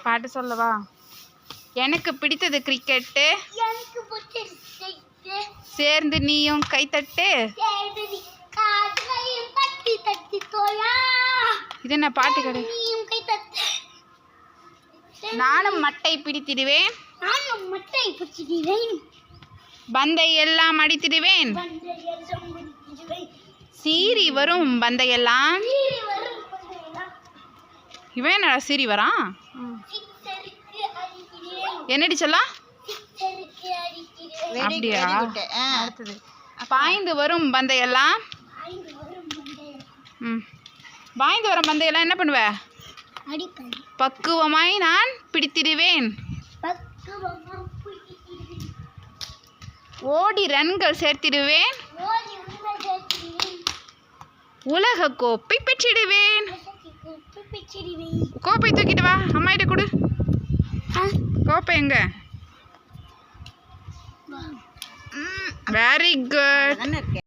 பாட்டு சொல்லவா? எனக்கு பிடித்தது கிரிக்கெட்டு, சேர்ந்து நீயும் கைத்தட்டு. இது என்ன பாட்டு கடை? நானும் மட்டை பிடித்திடுவேன், பந்தை எல்லாம் அடித்திடுவேன், சீறி வரும் பந்தையெல்லாம். இவன் என்னடா சீறி வரான்? என்னடி சொல்லலாம்? அப்படியா? அடுத்தது பாய்ந்து வரும் பந்தையெல்லாம். பாய்ந்து வரும் பந்தையெல்லாம் என்ன பண்ணுவ? பக்குவமாய் நான் பிடித்திடுவேன், ஓடி ரன்கள் சேர்த்திடுவேன், உலக கோப்பை பெற்றிடுவேன். கோப்பை தூக்கிட்டு வா, அம்மாயிட்ட கொடு. கோப்பை எங்க? Very good.